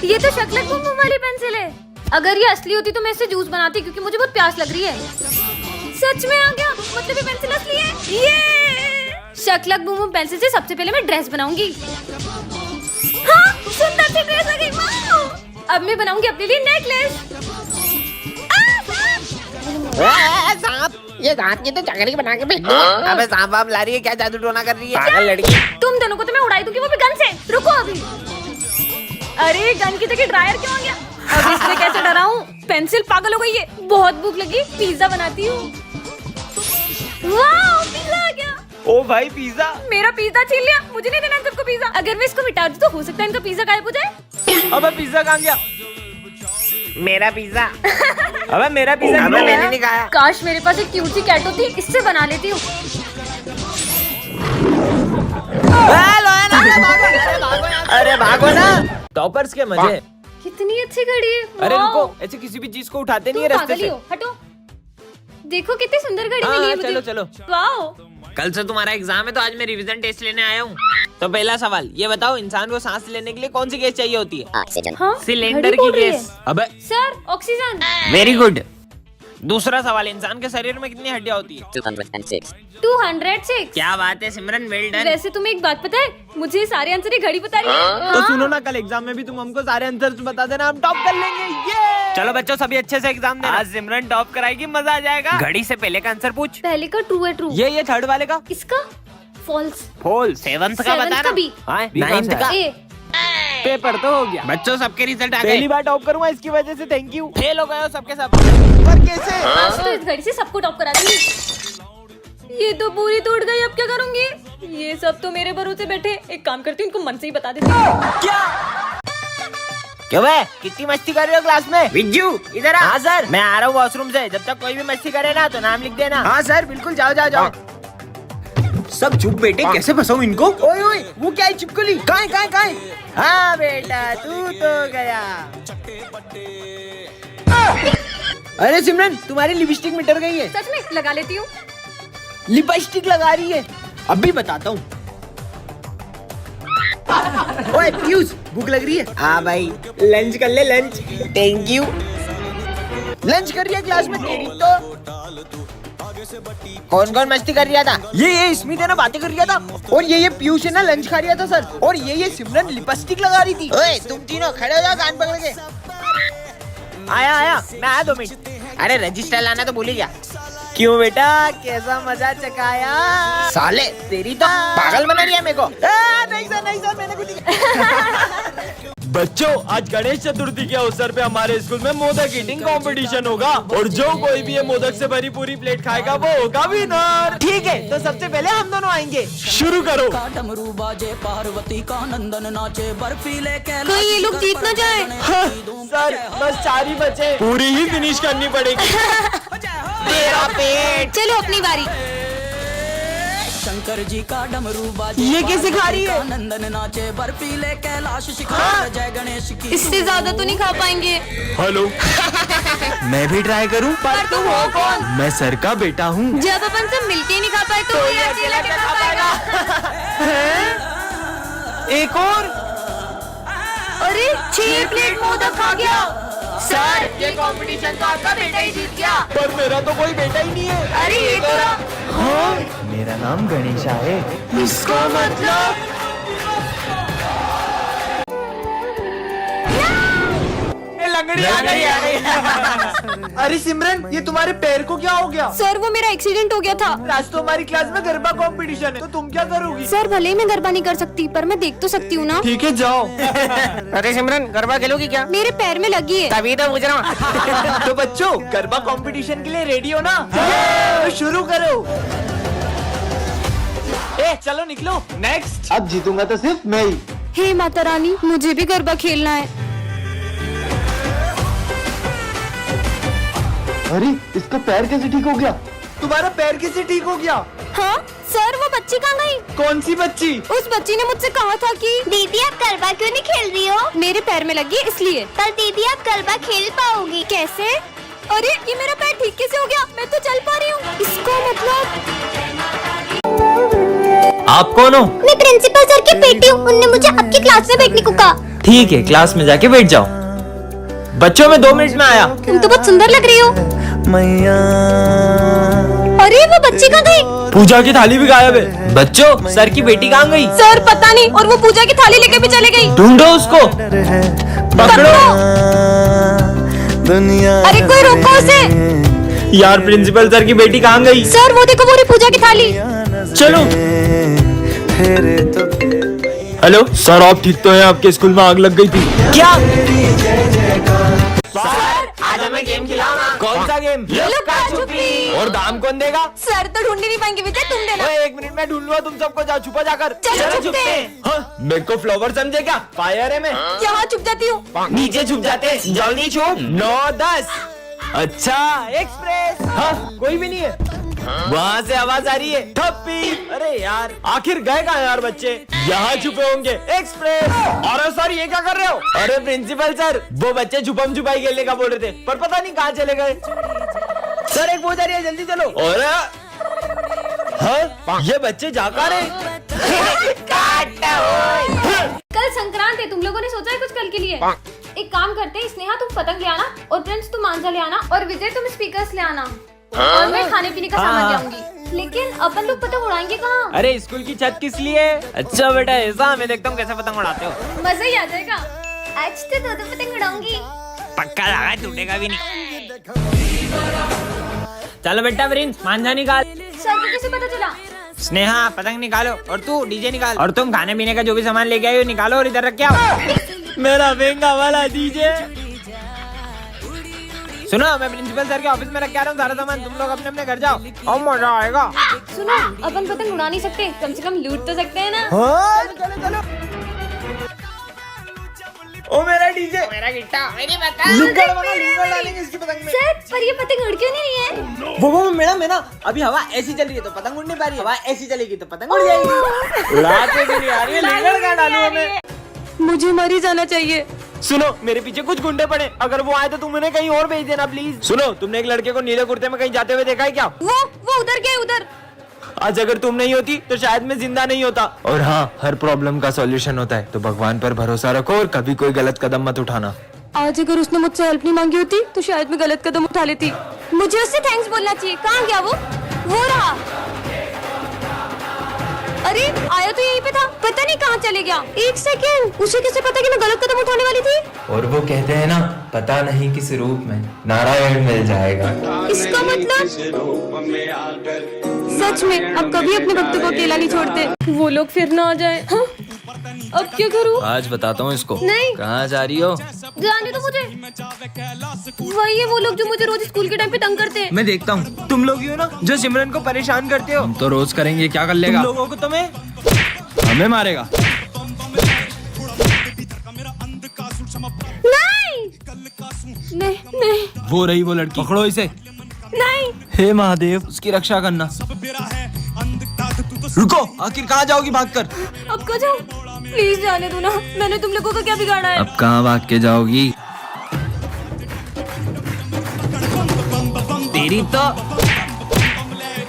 ये तो शकलक बुम बुम वाली पेंसिल है। अगर ये असली होती तो मैं इससे जूस बनाती, क्योंकि मुझे बहुत प्यास लग रही है। सच में आ गया, मतलब ये पेंसिल असली है। ये शकलक बुम बुम पेंसिल से सबसे पहले मैं ड्रेस बनाऊंगी। हाँ, सुंदर सी ड्रेस आ गई। वाओ! अब मैं बनाऊंगी अपने लिए नेकलेस। सांप, ये दांत की तो चकरी बना के फेंक दो। अबे सांप वाप ला रही है क्या, जादू टोना कर रही है पागल लड़की। तुम दोनों को तो मैं उड़ाई दूंगी, वो भी गन से। रुको अभी। अरे गन की जगह ड्रायर क्यों आ गया? अब इसमें कैसे डराऊं? पेंसिल पागल हो गई है। बहुत भूख लगी, पिज्जा बनाती हूँ। वाओ, पिज्जा आ गया। ओ भाई पिज्जा। मेरा पिज्जा छीन लिया, मुझे नहीं देना सबको पिज्जा। अगर मैं इसको मिटा दूं तो हो सकता है इनका पिज्जा गायब हो जाए। अबे पिज्जा कहाँ गया? मेरा पिज्जा। अबे मेरा पिज्जा अबे मैंने नहीं खाया। काश मेरे पास एक क्यूट सी कैट होती, इससे बना लेती हूँ। अरे भागो ना। टॉपर्स के मजे। कितनी अच्छी घड़ी है। अरे वाओ। रुको, ऐसे किसी भी चीज को उठाते नहीं है तुम रास्ते पागल ही से। हो, हटो। देखो कितनी सुंदर घड़ी हाँ, मिली है मुझे। चलो चलो। वाओ। कल से तुम्हारा एग्जाम है तो आज मैं रिवीजन टेस्ट लेने आया हूँ। तो पहला सवाल ये बताओ, इंसान को सांस लेने के लिए कौन सी गैस चाहिए होती है? ऑक्सीजन। हाँ, सिलेंडर घड़ी की बोल रही गैस। है। अबे सर, ऑक्सीजन। Very good. दूसरा सवाल, इंसान के शरीर में कितनी हड्डियाँ होती है? 206। 206। क्या बात है सिमरन, वेल डन। वैसे तुम्हें एक बात पता है, मुझे ये सारे आंसर ही घड़ी बता रही है। तो सुनो ना, कल एग्जाम में भी तुम हमको सारे आंसर्स बता देना, हम टॉप कर लेंगे। ये चलो बच्चों सभी अच्छे से एग्जाम देना। आज सिमरन टॉप कराएगी, मजा आ जाएगा। घड़ी से पहले का आंसर पूछ। पहले का ट्रू है, ट्रू। ये थर्ड वाले का इसका फॉल्स। फॉल। सेवंथ का सेवंथ बता का ना। बी। नाइन्थ का। ए। पेपर तो हो गया। बच्चों सबके रिजल्ट आ गए। पहली बार टॉप करूंगा, इसकी वजह से थैंक यू। फेल हो गए हो सबके सब। पर कैसे? आज तो इस घड़ी से सबको टॉप करा दूंगी। ये तो पूरी टूट गई, अब क्या करूंगी? ये सब तो मेरे भरोसे बैठे। एक काम करती हूँ, इनको मन से ही बता देती हूँ। क्या? क्यों बे, कितनी मस्ती कर रहे हो क्लास में? विज्जू इधर आ। हाँ सर। मैं आ रहा हूँ वॉशरूम से, जब तक कोई भी मस्ती करे ना तो नाम लिख देना। हाँ सर, बिल्कुल, जाओ जाओ जाओ। सब चुप बेटे, कैसे फंसाऊं इनको? ओए ओए, वो क्या है चिपकली? कहाँ? हाँ बेटा, तू तो गया। अरे सिमरन, तुम्हारी लिपस्टिक मिटर गई है। सच में लगा लेती हूँ। लिपस्टिक लगा रही है, अभी बताता हूँ। ओए पीयूष, भूख लग रही है? हाँ भाई, लंच कर ले लंच। Thank you. लंच कर रही है क्लास में तेरी तो। कौन कौन मस्ती कर रहा था? ये स्मित है ना, बातें कर रहा था। और ये पीयूष है ना, लंच खा रहा था सर। और ये सिमरन लिपस्टिक लगा रही थी। ओए तुम तीनों खड़े हो जाओ, कान पकड़ के। आया, मैं आया 2 मिनट। अरे रजिस्टर लाना तो भूल ही गया। क्यों बेटा, कैसा मजा चकाया? साले तेरी तो पागल बना रही है मेरे को। नहीं सर, मैंने कुछ नहीं। बच्चों, आज गणेश चतुर्थी के अवसर पे हमारे स्कूल में मोदक ईटिंग कंपटीशन होगा, और जो कोई भी ये मोदक से भरी पूरी प्लेट खाएगा वो होगा विनर। ठीक है, तो सबसे पहले हम दोनों आएंगे। शुरू करो। डमरू बाजे, पार्वती का नंदन नाचे, बर्फीले कहीं ये लोग जीत ना जाए। हाँ, सर बस 4 ही बचे, पूरी ही फिनिश करनी पड़ेगी। तेरा पेट। चलो अपनी बारी। शंकर जी का डमरू बाजे, ये कैसे खा रही है? नंदन नाचे, बर्फीले कैलाश शिखर, जय गणेश की। इससे ज्यादा तो नहीं खा पाएंगे। हेलो। मैं भी ट्राई करूं? पर तुम हो कौन? मैं सर का बेटा हूँ। जब अपन सब मिलके नहीं खा पाए तो ये अकेला क्या खा पाएगा? एक और। अरे 6 प्लेट मोदक खा गया। सर, ये कंपटीशन तो आपका बेटा ही जीत गया। पर मेरा तो कोई बेटा ही नहीं है। अरे ये तो रहा। हाँ, मेरा नाम गणेशा है। इसका मतलब लंगड़ी आ गई। अरे सिमरन, ये तुम्हारे पैर को क्या हो गया? सर, वो मेरा एक्सीडेंट हो गया था। आज तो हमारी क्लास में गरबा कंपटीशन है, तो तुम क्या करोगी? सर, भले ही मैं गरबा नहीं कर सकती, पर मैं देख तो सकती हूँ ना। ठीक है, जाओ। अरे सिमरन, गरबा खेलोगी क्या? मेरे पैर में लगी है। तभी तो पूछ रहा हूँ। तो बच्चों, गरबा कंपटीशन के लिए रेडी हो ना? तो शुरू करो। चलो निकलो। नेक्स्ट। अब जीतूंगा तो सिर्फ मैं ही। हे माता रानी, मुझे भी गरबा खेलना है। अरे, इसका पैर कैसे ठीक हो गया? तुम्हारा पैर कैसे ठीक हो गया? हाँ सर, वो बच्ची कहाँ गई? कौन सी बच्ची? उस बच्ची ने मुझसे कहा था कि दीदी आप गरबा क्यों नहीं खेल रही हो? मेरे पैर में लगी है इसलिए। पर दीदी आप गरबा खेल पाओगी। कैसे? अरे ये मेरा पैर ठीक कैसे हो गया? मैं तो चल पा रही हूँ। इसका मतलब आप कौन हो? मैं प्रिंसिपल सर की बेटी हूँ, उनने मुझे आपकी क्लास में बैठने को कहा। ठीक है, क्लास में जाके बैठ जाओ। बच्चों में 2 मिनट में आया। तुम तो बहुत सुंदर लग रही हो। अरे वो बच्ची कहाँ गई? पूजा की थाली भी गायब है। बच्चों, सर की बेटी कहाँ गई? सर पता नहीं, और वो पूजा की थाली लेके भी चले गई। ढूंढो उसको, पकड़ो। अरे कोई रोको उसे। यार, प्रिंसिपल सर की बेटी कहाँ गई? सर वो देखो, वो रही पूजा की थाली। चलो। हेलो सर, आप ठीक तो हैं? आपके स्कूल में आग लग गई थी क्या? आज हमें गेम खिलाओ ना। कौन सा गेम? लुका छुपी। और दाम कौन देगा? सर तो ढूंढ ही नहीं पाएंगे विजय, तुम देना। ओए, 1 मिनट में ढूंढ लूंगा, तुम सबको जाओ, छुपा जाकर। चलो छुपते हैं। हाँ, मेरे को फ्लावर समझे क्या? फायर है मैं। यहाँ छुप जाती हूँ। नीचे छुप जाते, जल्दी छुप। 9-10। अच्छा, एक्सप्रेस। हाँ, कोई भी नहीं है। वहाँ से आवाज आ रही है, ठप्पी। अरे यार, आखिर गए कहाँ यार बच्चे? यहाँ छुपे होंगे। एक्सप्रेस। अरे सर, ये क्या कर रहे हो? अरे प्रिंसिपल सर, वो बच्चे छुपम छुपाई खेलने का बोल रहे थे, पर पता नहीं कहाँ चले गए। सर, एक बोझ आ रही है, जल्दी चलो। और हाँ, ये बच्चे जाकर कल संक्रांत है, तुम लोगों ने सोचा है कुछ कल के लिए? एक काम करते हैं, स्नेहा तुम पतंग ले आना, और प्रिंस तुम मांझा ले आना, और विजय तुम स्पीकर्स ले आना, और मैं खाने पीने का सामान ले आऊंगी। लेकिन अपन लोग पतंग उड़ाएंगे कहाँ? अरे स्कूल की छत किस लिए? अच्छा बेटा, ऐसा। मैं देखता हूँ कैसे पतंग उड़ाते हो। मजा ही आ जाएगा। आज तो 2 पतंग उड़ाऊंगी। पक्का लगा, टूटेगा भी नहीं। चलो बेटा प्रिंस, मांझा निकाल। सर को कैसे पता चला? स्नेहा, पतंग निकालो, और तू डीजे निकाल, और तुम खाने पीने का जो भी सामान लेके आई हो निकालो और इधर रख के आओ। मेरा महंगा वाला डीजे। सुनो, मैं प्रिंसिपल सर के ऑफिस में रख के आ रहा हूँ सारा सामान, तुम लोग अपने अपने घर जाओ और मजा आएगा। सुनो, अपन पतंग उड़ा नहीं सकते, कम से कम लूट तो सकते हैं ना। हाँ, चलो चलो। ओ मेरा डीजे, मेरा गिट्टा, मेरी पतंग। लिंगर डालेंगे इसकी पतंग में। सर, पर ये पतंग उड़ क्यों नहीं रही है? वो मेरा अभी हवा ऐसी चल रही है तो पतंग उड़ नहीं पा रही। हवा ऐसी चलेगी तो पतंग उड़ जाएगी। उड़ाते भी नहीं आ रही है, लिंगर कहाँ डालूं हमें? मुझे मर ही जाना चाहिए। सुनो, मेरे पीछे कुछ गुंडे पड़े, अगर वो आए तो तुम उन्हें कहीं और भेज देना प्लीज। सुनो, तुमने एक लड़के को नीले कुर्ते में कहीं जाते हुए देखा है क्या? वो उधर गए, उधर। आज अगर तुम नहीं होती तो शायद मैं जिंदा नहीं होता। और हाँ, हर प्रॉब्लम का सॉल्यूशन होता है, तो भगवान पर भरोसा रखो और कभी कोई गलत कदम मत उठाना। आज अगर उसने मुझसे हेल्प नहीं मांगी होती तो शायद मैं गलत कदम उठा लेती। मुझे उससे थैंक्स बोलना चाहिए। कहाँ गया वो रहा। अरे आया तो यहीं पे था, पता नहीं कहाँ चले गया। 1 सेकेंड, उसे कैसे पता कि मैं गलत कदम उठाने वाली थी? और वो कहते हैं ना, पता नहीं किस रूप में नारायण मिल जाएगा। इसका मतलब सच में अब कभी अपने भक्तों को अकेला नहीं छोड़ते। वो लोग फिर ना आ जाए। हाँ? अब क्या करूँ? आज बताता हूँ इसको। नहीं। कहाँ जा रही हो? जाने दो मुझे। वही है वो लोग जो मुझे रोज स्कूल के टाइम पे तंग करते हैं। मैं देखता हूँ, तुम लोग ही हो ना जो सिमरन को परेशान करते हो। हम तो रोज करेंगे, क्या कर लेगा? तुम लोगों को तो मैं हमें मारेगा। नहीं, वो रही वो लड़की, पकड़ो इसे। नहीं। हे महादेव, उसकी रक्षा करना। रुको, आखिर कहाँ जाओगी भागकर? अब कहाँ जाऊँ? प्लीज जाने दो ना, मैंने तुम लोगों का क्या बिगाड़ा है? अब कहाँ भाग के जाओगी? तेरी तो।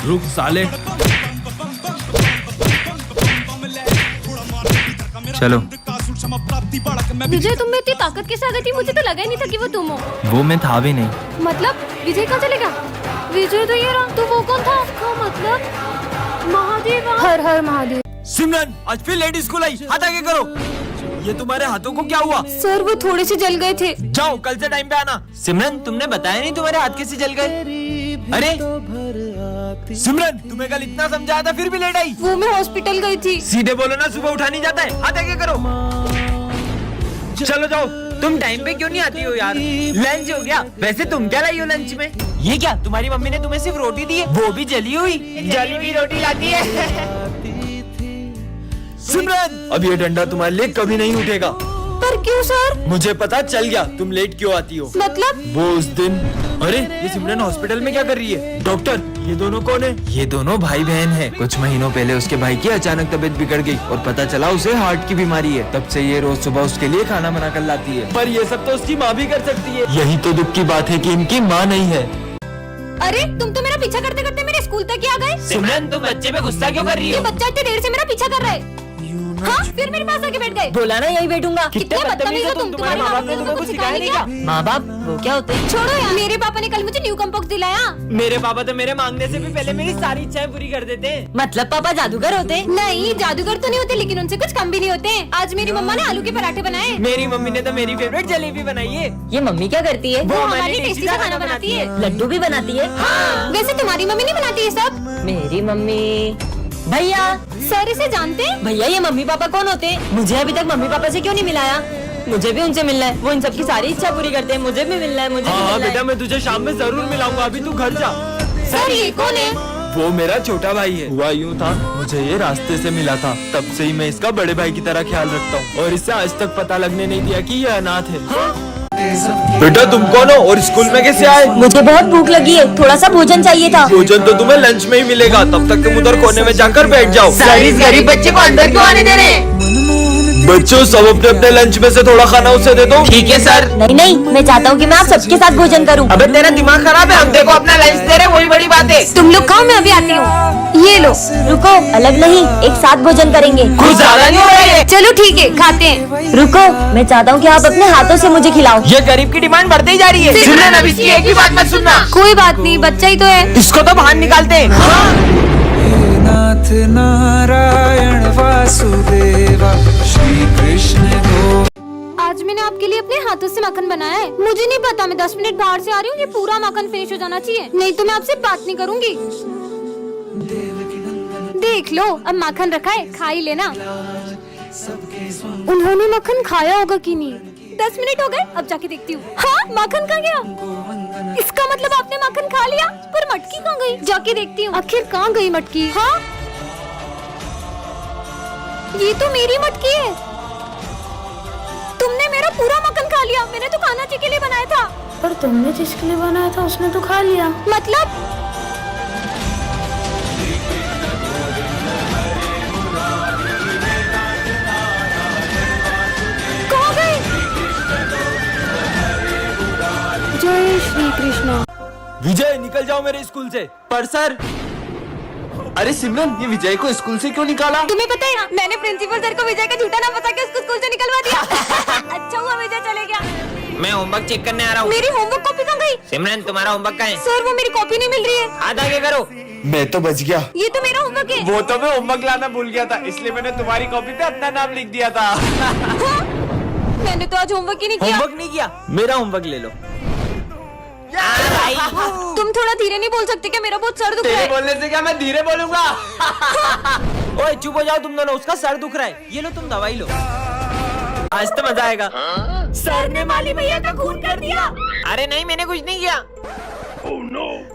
रुक साले। चलो। विजय, तुम में इतनी ताकत कैसे आ गई थी? मुझे तो लगा ही नहीं था कि वो तुम हो। वो मैं था भी नहीं। मतलब विजय कहाँ चलेगा? विजय तो ये रहा, तो वो कौन था? उसका मतलब महादेव। हर हर महादेव। सिमरन, आज फिर लेडी स्कूल आई, हाथ आगे करो। ये तुम्हारे हाथों को क्या हुआ? सर वो थोड़े से जल गए थे। जाओ, कल से टाइम पे आना। सिमरन, तुमने बताया नहीं तुम्हारे हाथ कैसे जल गए? अरे सिमरन, तुम्हें कल इतना समझाया था फिर भी लेट आई। वो मैं हॉस्पिटल गई थी। सीधे बोलो ना, सुबह उठा नहीं जाता है। हाथ आगे करो। चलो जाओ। तुम टाइम पे क्यों नहीं आती हो यार? लंच हो गया। वैसे तुम क्या लाई हो लंच में? ये क्या, तुम्हारी मम्मी ने तुम्हें सिर्फ रोटी दी है, वो भी जली हुई? जली हुई रोटी लाती है। सिमरन, अब ये डंडा तुम्हारे लिए कभी नहीं उठेगा। पर क्यों सर? मुझे पता चल गया तुम लेट क्यों आती हो। मतलब? वो उस दिन। अरे ये सिमरन हॉस्पिटल में क्या कर रही है? डॉक्टर, ये दोनों कौन है? ये दोनों भाई बहन हैं। कुछ महीनों पहले उसके भाई की अचानक तबीयत बिगड़ गई और पता चला उसे हार्ट की बीमारी है। तब से ये रोज सुबह उसके लिए खाना बना कर लाती है। पर ये सब तो उसकी माँ भी कर सकती है। यही तो दुख की बात है कि इनकी माँ नहीं है। अरे तुम तो मेरा पीछा करते करते मेरे स्कूल तक ही आ गए। सिमरन, तुम बच्चे पे गुस्सा क्यों कर रही ये बच्चा इतनी देर से मेरा पीछा कर रहा है। हाँ, फिर मेरे पास आके बैठ गए। बोला ना यही बैठूंगा। कितने बदतमीज हो तुम। तुम्हारे माँ बाप ने तुम्हें कुछ सिखाया नहीं क्या? माँ बाप वो क्या होते हैं? छोड़ो यार, मेरे पापा ने कल मुझे न्यू कम्पोक्स दिलाया। मेरे पापा तो मेरे मांगने से भी पहले मेरी सारी इच्छाएं पूरी कर देते हैं। मतलब पापा जादूगर होते हैं? नहीं, जादूगर तो नहीं होते, लेकिन उनसे कुछ कम भी नहीं होते। आज मेरी मम्मा ने आलू के पराठे बनाए। मेरी मम्मी ने तो मेरी फेवरेट जलेबी बनाई है। ये मम्मी क्या करती है? वो हमारी हमारी टेस्टी सा खाना बनाती है। लड्डू भी बनाती है? वैसे तुम्हारी मम्मी नहीं बनाती ये सब? मेरी मम्मी। भैया सर इसे जानते हैं? भैया ये मम्मी पापा कौन होते हैं? मुझे अभी तक मम्मी पापा से क्यों नहीं मिलाया? मुझे भी उनसे मिलना है। वो इन सबकी सारी इच्छा पूरी करते हैं। मुझे भी मिलना है। मुझे भी हाँ मिलना बेटा, है। मैं तुझे शाम में जरूर मिलाऊंगा। अभी तू घर जा। सर ये कौन है? वो मेरा छोटा भाई है। हुआ यूँ था, मुझे ये रास्ते से मिला था, तब से ही मैं इसका बड़े भाई की तरह ख्याल रखता हूँ और इसे आज तक पता लगने नहीं दिया कि ये अनाथ है। बेटा तुम कौन हो और स्कूल में कैसे आए? मुझे बहुत भूख लगी है, थोड़ा सा भोजन चाहिए था। भोजन तो तुम्हें लंच में ही मिलेगा, तब तक तुम उधर कोने में जाकर बैठ जाओ। सर इस गरीब बच्चे को अंदर क्यों आने दे रहे हैं? बच्चों सब अपने अपने लंच में से थोड़ा खाना उसे दे दो। ठीक है सर। नहीं नहीं, मैं चाहता हूँ कि मैं आप सबके साथ भोजन करूँ। अबे तेरा दिमाग खराब है? हम देखो अपना लंच दे रहे, वही बड़ी बात है। तुम लोग खाओ, मैं अभी आती हूँ। ये लो। रुको, अलग नहीं, एक साथ भोजन करेंगे। कुछ ज्यादा नहीं हो रहा है? चलो ठीक है, खाते हैं। रुको, मैं चाहता हूँ कि आप अपने हाथों से मुझे खिलाओ। ये गरीब की डिमांड बढ़ती ही जा रही है। सुनना ना, इसकी एक ही बात मत सुनना। कोई बात नहीं, बच्चा ही तो है। इसको तो बाहर निकालते हैं। नाथ नारायण वासुदेवा श्री कृष्ण गो। आज मैंने आपके लिए अपने हाथों से माखन बनाया है। मुझे नहीं पता, मैं 10 मिनट बाहर से आ रही हूँ, ये पूरा माखन फिनिश हो जाना चाहिए, नहीं तो मैं आपसे बात नहीं करूँगी। देख लो, अब माखन रखा है, खा ही लेना। उन्होंने माखन खाया होगा कि नहीं? 10 मिनट हो गए, अब जाके देखती हूँ। हाँ, माखन कहाँ गया? इसका मतलब आपने माखन खा लिया, पर मटकी कहाँ गई? जाके देखती हूँ, आखिर कहाँ गई मटकी? हाँ, ये तो मेरी मटकी है। तुमने मेरा पूरा मक्खन खा लिया। मैंने तो कान्हा जी के लिए बनाया था। पर तुमने जिसके लिए बनाया था उसने तो खा लिया। मतलब? कहाँ गए? जय श्री कृष्ण। विजय निकल जाओ मेरे स्कूल से। पर सर, अरे सिमरन ये विजय को स्कूल से क्यों निकाला? तुम्हें पता है, मैंने प्रिंसिपल सर को विजय का झूठा नाम बता के उसको स्कूल से निकलवा दिया। अच्छा हुआ विजय चले गया। मैं होमवर्क चेक करने आ रहा हूँ। मेरी होमवर्क कॉपी कहाँ गई? सिमरन तुम्हारा होमवर्क कहाँ है? सर वो मेरी कॉपी नहीं मिल रही है। हाथ आगे करो। मैं तो बच गया। ये तो मेरा होमवर्क है। वो तो मैं होमवर्क लाना भूल गया था, इसलिए मैंने तुम्हारी कॉपी पे अपना नाम लिख दिया था। हाँ? मैंने तो आज होमवर्क ही नहीं किया। होमवर्क नहीं किया? मेरा होमवर्क ले लो। तुम थोड़ा धीरे नहीं बोल सकते क्या? मेरा बहुत सर दुख रहा तेरे है। बोलने से क्या मैं धीरे बोलूंगा? ओए चुप हो जाओ तुम दोनों, उसका सर दुख रहा है। ये लो तुम दवाई लो, आज तो मजा आएगा। सर ने माली भैया का खून कर दिया। अरे नहीं, मैंने कुछ नहीं किया।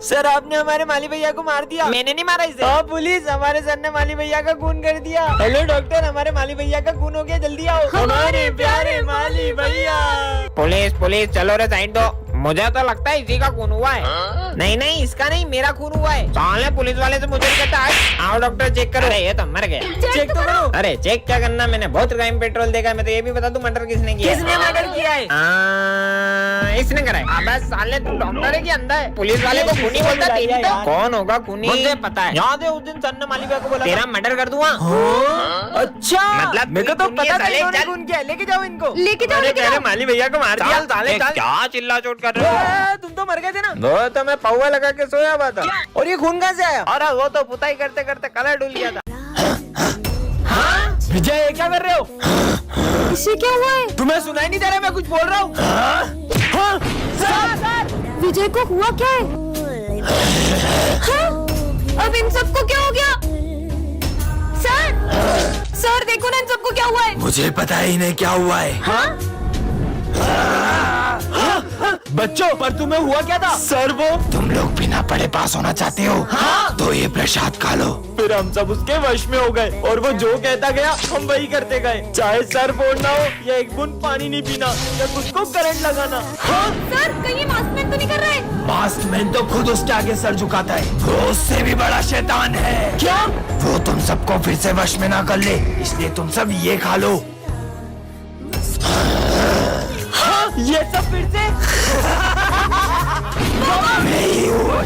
सर आपने हमारे माली भैया को मार दिया। मैंने नहीं मारा इसे। हाँ पुलिस, हमारे सर ने माली भैया का खून कर दिया। हेलो डॉक्टर, हमारे माली भैया का खून हो गया, जल्दी आओ। हमारे प्यारे माली भैया। पुलिस पुलिस चलो रे साइड दो। मुझे तो लगता है इसी का खून हुआ है। नहीं नहीं, इसका नहीं, मेरा खून हुआ है। साले पुलिस वाले से मुझे नहीं कहता। आओ डॉक्टर चेक करो। अरे ये तो मर गया। चेक तो करो। अरे चेक क्या करना, मैंने बहुत टाइम पेट्रोल देखा है। मैं तो ये भी बता दूं मर्डर किसने किया है। किसने मर्डर किया है? इसने करा है। अबे साले तू डॉक्टर है कि अंधा है? पुलिस वाले को खूनी बोलता है तेरी तो? कौन होगा खूनी? मुझे पता है। याद है उस दिन सर ने माली भैया को बोला तेरा मर्डर कर दूंगा। अच्छा, मतलब मेरे को तो पता था इन्होंने खून किया। लेके जाओ इनको। लेके जाओ, लेके जाओ। माली भैया को मार दिया। साले क्या चिल्ला चोट कर रहे हो? तुम तो मर गए थे ना। वो तो मैं पौवा लगा के सोया हुआ था। और ये खून कहाँ से आया? अरे वो तो पुताई करते करते कलर डुल गया था। विजय ये क्या कर रहे हो? इसे क्या हुआ है? तुम्हें सुनाई नहीं दे रहा मैं कुछ बोल रहा हूँ? विजय को हुआ क्या है? हाँ? अब इन सबको क्या हो गया? सर देखो ना, इन सबको क्या हुआ है? मुझे पता ही नहीं क्या हुआ है। हाँ? बच्चों, पर तुम्हें हुआ क्या था? सर वो तुम लोग बिना पढ़े पास होना चाहते हो? हाँ? तो ये प्रसाद खा लो। फिर हम सब उसके वश में हो गए और वो जो कहता गया हम वही करते गए। चाहे सर फोड़ना हो या एक बूंद पानी नहीं पीना या खुद को करंट लगाना। हाँ? सर कहीं मास्कमैन तो नहीं कर रहे? मास्कमैन तो खुद उसके आगे सर झुकाता है। वो उससे भी बड़ा शैतान है। क्या? वो तुम सबको फिर से वश में ना कर ले, इसलिए तुम सब ये खा लो। ये सब फिर से? मैं ही हूँ,